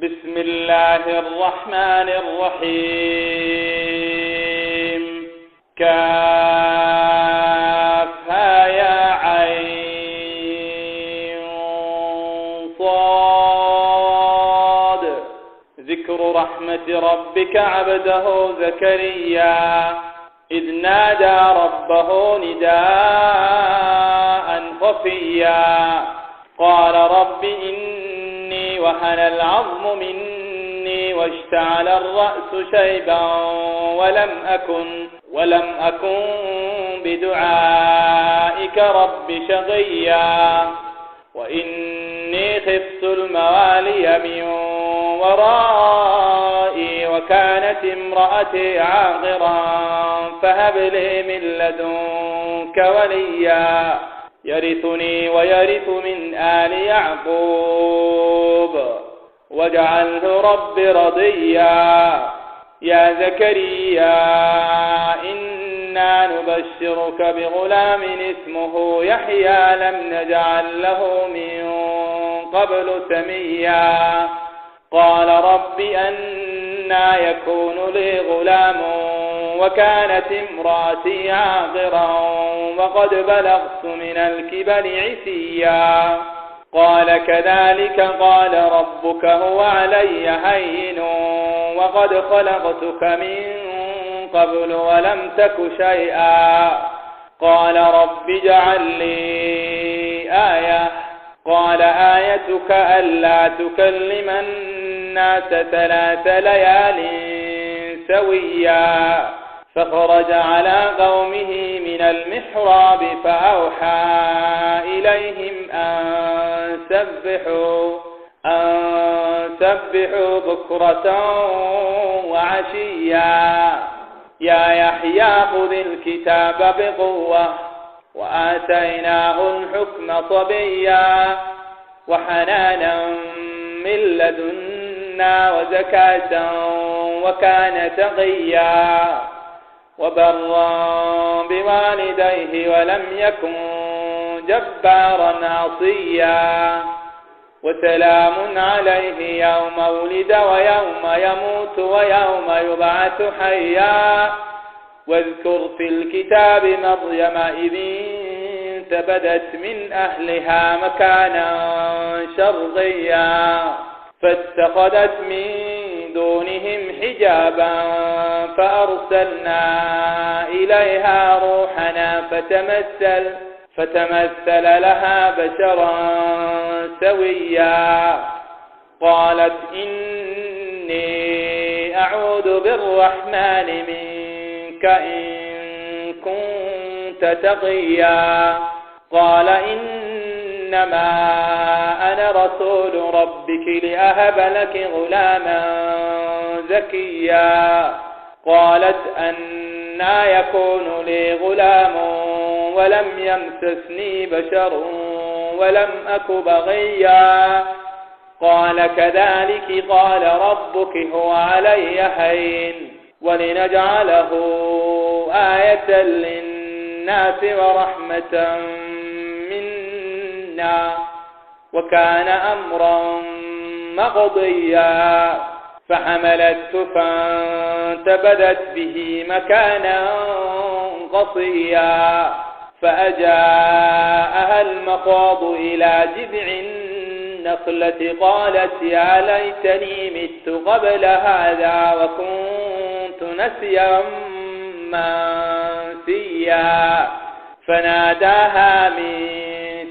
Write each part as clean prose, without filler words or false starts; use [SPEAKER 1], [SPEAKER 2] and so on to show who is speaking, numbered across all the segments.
[SPEAKER 1] بسم الله الرحمن الرحيم. كافها يا عين صاد. ذكر رحمة ربك عبده زكريا إذ نادى ربه نداء خفيا قال رب إني وهن العظم مني واشتعل الرأس شيبا ولم أكن بدعائك رب شقيا وإني خفت الموالي من ورائي وكانت امرأتي عاقرا فهب لي من لدنك وليا يرثني ويرث من آل يعقوب واجعله رب رضيا. يا زكريا إنا نبشرك بغلام اسمه يحيى لم نجعل له من قبل سميا قال رب أنى يكون لي غلام وكانت امرأتي عاقرا وقد بلغت من الكبر عتيا قال كذلك قال ربك هو علي هين وقد خلقتك من قبل ولم تك شيئا قال رب اجعل لي آية قال آيتك ألا تكلم الناس 3 ليال سويا فخرج على قومه من المحراب فأوحى إليهم أن سبحوا بكرة وعشيا يا يحيى خذ الكتاب بقوة وآتيناه الحكم صبيا وحنانا من لدنا وزكاة وكان تقيا وبرا بوالديه ولم يكن جبارا عصيا وسلام عليه يوم ولد ويوم يموت ويوم يبعث حيا واذكر في الكتاب مريم إذ انتبذت من أهلها مكانا شرقيا فاتخذت من دونهم حجابا فأرسلنا إليها روحنا فتمثل لها بشرا سويا قالت إني أعوذ بالرحمن منك إن كنت تقيا قال إنما أنا رسول ربك لأهب لك غلاما زكيا قالت أنى يكون لي غلام ولم يمسسني بشر ولم أك بغيا قال كذلك قال ربك هو علي هين ولنجعله آية للناس ورحمة منا وكان أمرا مقضيا فحملته فانتبذت به مكانا قصيا فأجاءها المخاض إلى جذع النخلة قالت يا ليتني مت قبل هذا وكنت نسيا منسيا فناداها من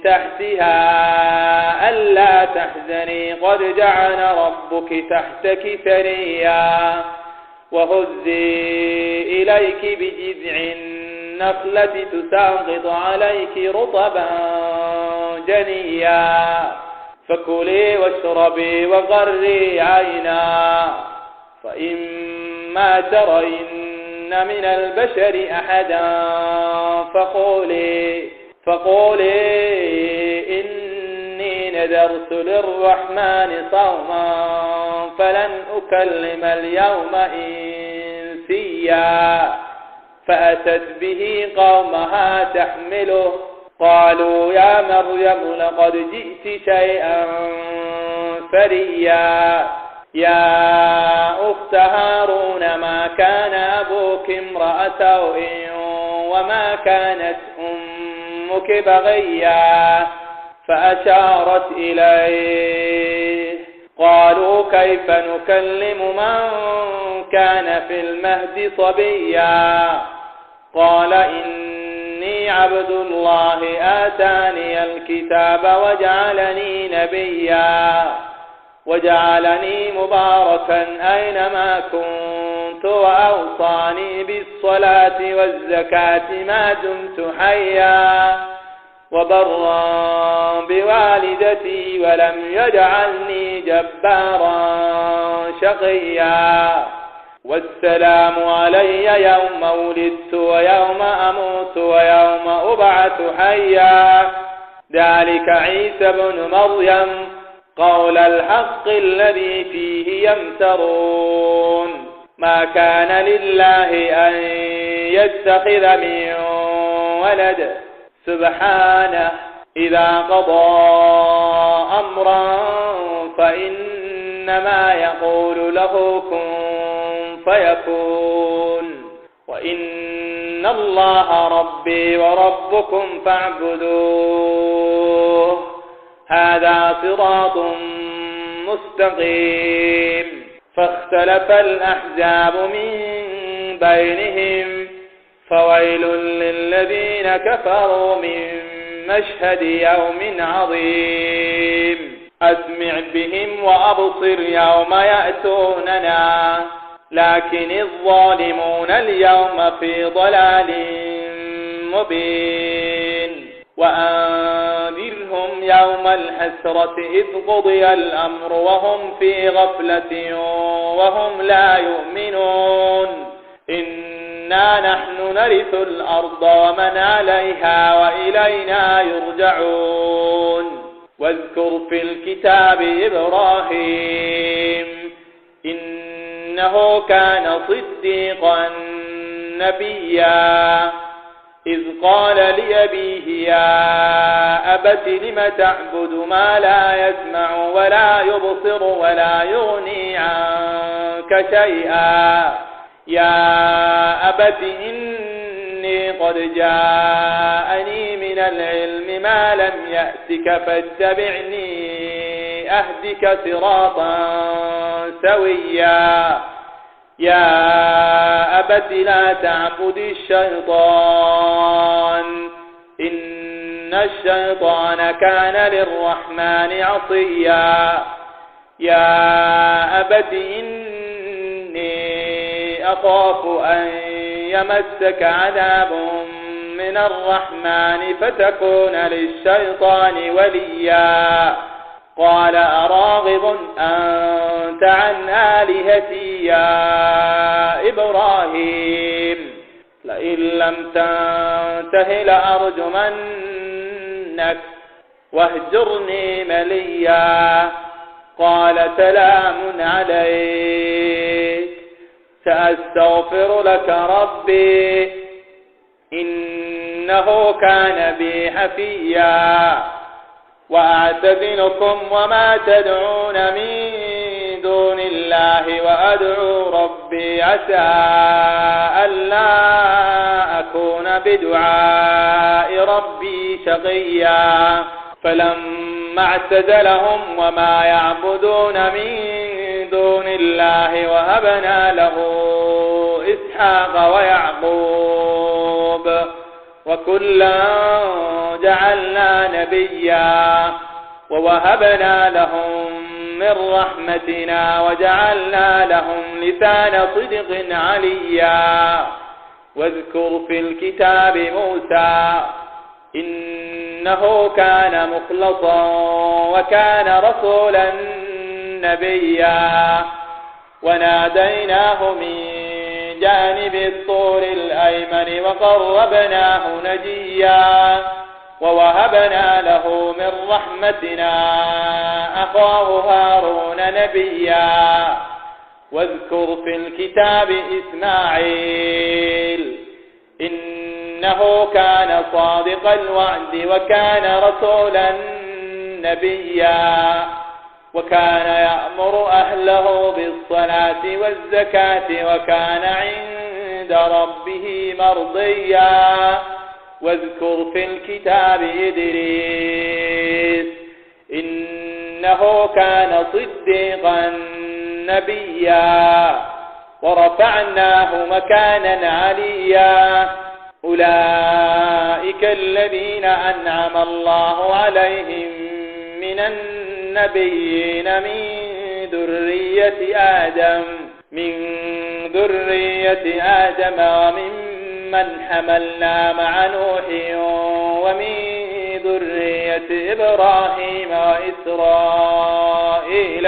[SPEAKER 1] تحتها ألا تحزني قد جعل ربك تحتك ثريا وهزي إليك بجذع النخلة تساقط عليك رطبا جنيا فكلي واشربي وقري عينا فإما ترين من البشر أحدا فقولي إني نذرت للرحمن صوما فلن أكلم اليوم إنسيا فأتت به قومها تحمله قالوا يا مريم لقد جئت شيئا فريا يا أخت هارون ما كان أبوك امرأ سوء وما كانت أمك بغيا فأشارت إليه. قالوا كيف نكلم من كان في المهد صبيا قال إني عبد الله آتاني الكتاب وجعلني نبيا وجعلني مباركا أينما كنت وأوصاني بالصلاة والزكاة ما دمت حيا وبرا بوالدتي ولم يجعلني جبارا شقيا والسلام علي يوم ولدت ويوم أموت ويوم أبعث حيا ذلك عيسى بن مريم قول الحق الذي فيه يمترون ما كان لله أن يتخذ من ولد سبحانه إذا قضى أمرا فإنما يقول له كن فيكون وإن الله ربي وربكم فاعبدوه هذا صراط مستقيم. فاختلف الأحزاب من بينهم فويل للذين كفروا من مشهد يوم عظيم. أسمع بهم وأبصر يوم يأتوننا لكن الظالمون اليوم في ضلال مبين. وأنذرهم يوم الحسرة إذ قضي الأمر وهم في غفلة وهم لا يؤمنون. إنا نحن نرث الأرض ومن عليها وإلينا يرجعون. واذكر في الكتاب إبراهيم إنه كان صديقا نبيا إذ قال لأبيه يا أبت لم تعبد ما لا يسمع ولا يبصر ولا يغني عنك شيئا يا أبت إني قد جاءني من العلم ما لم يأتك فاتبعني أهدك صراطا سويا يا أبت لا تعبد الشيطان إن الشيطان كان للرحمن عصيا يا أبت إني أخاف أن يمسك عذاب من الرحمن فتكون للشيطان وليا قال أراغب أنت عن آلهتي يا إبراهيم لئن لم تنته لأرجمنك واهجرني مليا قال سلام عليك سأستغفر لك ربي إنه كان بي حفيا وأعتزلكم وما تدعون من دون الله وأدعو ربي عسى ألا أكون بدعاء ربي شقيا فلما اعتزلهم وما يعبدون من دون الله وهبنا له إسحاق ويعقوب وكلا جعلنا نبيا ووهبنا لهم من رحمتنا وجعلنا لهم لسان صدق عليا واذكر في الكتاب موسى إنه كان مخلصا وكان رسولا نبيا وناديناه من جانب الطور الأيمن وقربناه نجيا ووهبنا له من رحمتنا أخاه هارون نبيا واذكر في الكتاب إسماعيل إنه كان صادق الوعد وكان رسولا نبيا وكان يأمر أهله بالصلاة والزكاة وكان عند ربه مرضيا. واذكر في الكتاب إدريس إنه كان صديقا نبيا ورفعناه مكانا عليا. أولئك الذين أنعم الله عليهم من النبيين من ذرية آدم وممن حملنا مع نوح ومن ذرية إبراهيم وإسرائيل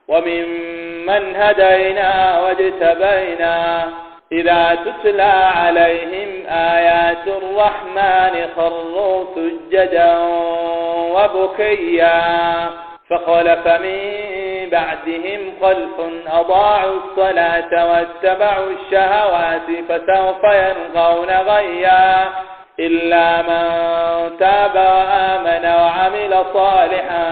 [SPEAKER 1] وممن هدينا واجتبينا. إذا تتلى عليهم آيات الرحمن خروا سجدا وبكيا. فخلف من بعدهم خلف أضاعوا الصلاة واتبعوا الشهوات فسوف يلقون غيا. إلا من تاب وآمن وعمل صالحا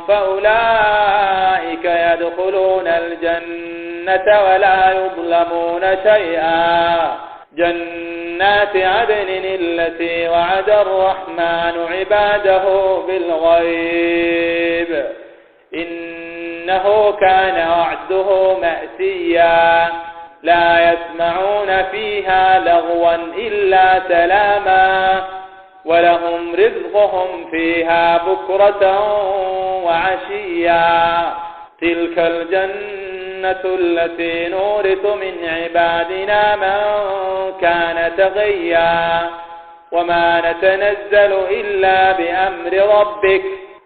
[SPEAKER 1] فأولئك يدخلون الجنة ولا يظلمون شيئا. جنات عدن التي وعد الرحمن عباده بالغيب إنه كان وعده مأتيا. لا يسمعون فيها لغوا إلا سلاما ولهم رزقهم فيها بكرة وعشيا. تلك الجنة التي نورث من عبادنا من كان تقيا. وما نتنزل إلا بأمر ربك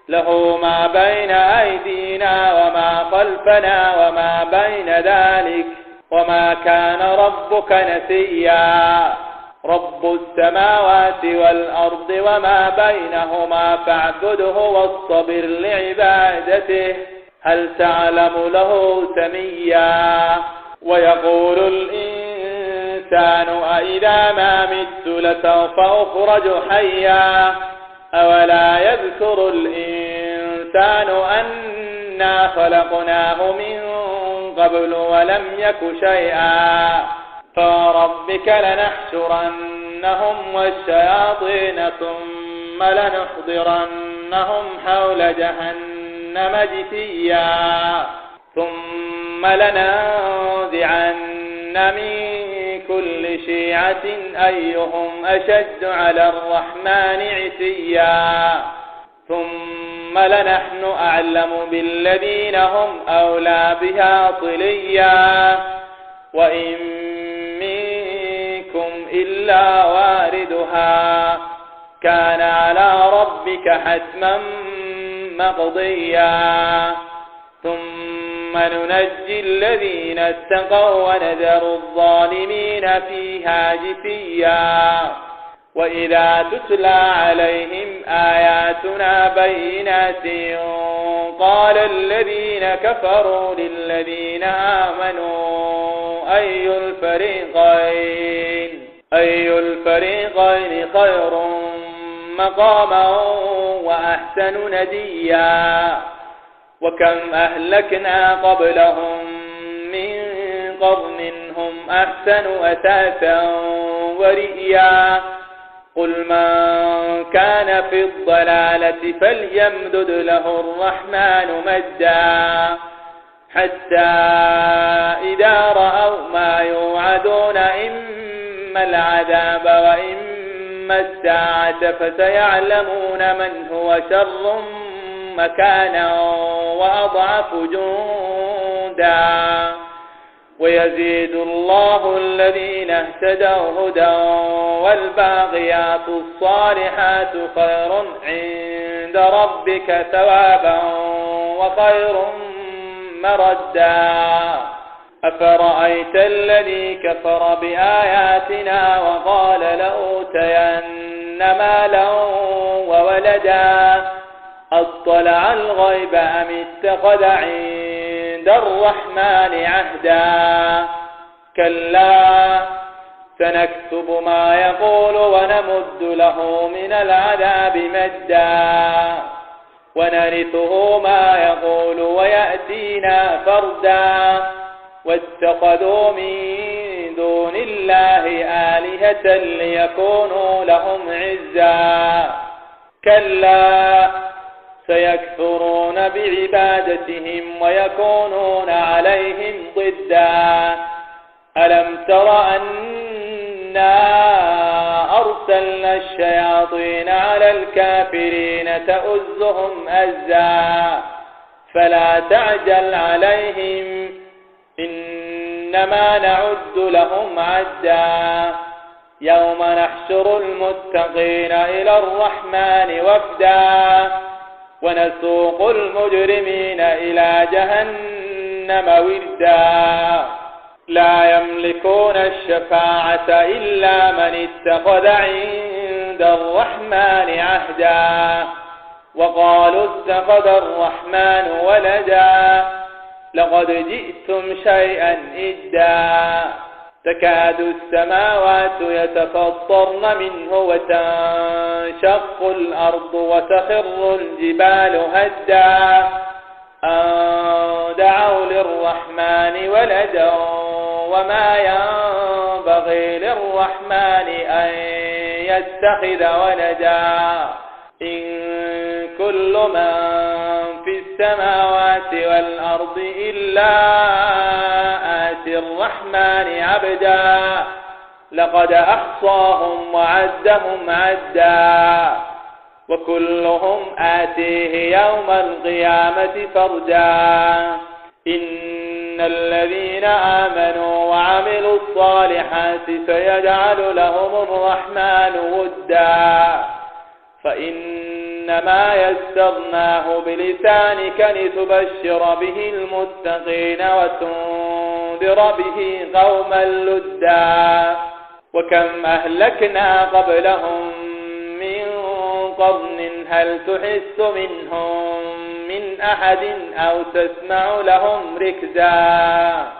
[SPEAKER 1] له ما بين أيدينا وما خلفنا وما بين ذلك وما كان ربك نسيا. رب السماوات والأرض وما بينهما فاعبده واصطبر لعبادته هل تعلم له سميا. ويقول الإنسان أإذا ما مت لسوف أخرج حيا. أولا يذكر الإنسان أنا خلقناه من قبل ولم يك شيئا. فربك لنحشرنهم والشياطين ثم لنحضرنهم حول جهنم جثيا. ثم لننزعن من كل شيعة أيهم أشد على الرحمن عتيا. ثم لنحن أعلم بالذين هم أولى بها صليا. وإن منكم إلا واردها كان على ربك حتما مقضيا. ثم ننجي الذين اتقوا ونذر الظالمين فيها جثيا. وإذا تتلى عليهم آياتنا بينات قال الذين كفروا للذين آمنوا أي الفريقين خير مقاما وأحسن نديا. وكم أهلكنا قبلهم من قرن هم أحسن أثاثا ورئيا. قل من كان في الضلالة فليمدد له الرحمن مدا حتى إذا رأوا ما يوعدون إما العذاب وإما الساعة فسيعلمون من هو شر مكانا وأضعف جندا. ويزيد الله الذين اهتدوا هدى والباقيات الصالحات خير عند ربك ثوابا وخير مردا. أفرأيت الذي كفر بآياتنا وقال لأوتين مالا وولدا أطلع الغيب أم اتخذ عند الرحمن عهدا. كلا سنكتب ما يقول ونمد له من العذاب مدا. ونرثه ما يقول ويأتينا فردا واتخذوا من دون الله آلهة ليكونوا لهم عزا كلا سيكفرون بعبادتهم ويكونون عليهم ضدا ألم تر أنا أرسلنا الشياطين على الكافرين تؤزهم أزا فلا تعجل عليهم إنما نعد لهم عدا يوم نحشر المتقين إلى الرحمن وفدا ونسوق المجرمين إلى جهنم وردا لا يملكون الشفاعة إلا من اتخذ عند الرحمن عهدا وقالوا اتخذ الرحمن ولدا لقد جئتم شيئا إدا تكاد السماوات يتفطرن منه وتنشق الأرض وتخر الجبال هدا أن دعوا للرحمن ولدا وما ينبغي للرحمن أن يتخذ ولدا إن كل من في السماوات والأرض إلا آتي الرحمن عبدا لقد أحصاهم وعدهم عدا وكلهم آتيه يوم القيامة فردا إن الذين آمنوا وعملوا الصالحات سيجعل لهم الرحمن ودا فإنما يسرناه بلسانك لتبشر به المتقين وتنذر به قوما لدا وكم أهلكنا قبلهم من قرن هل تحس منهم من أحد أو تسمع لهم ركزا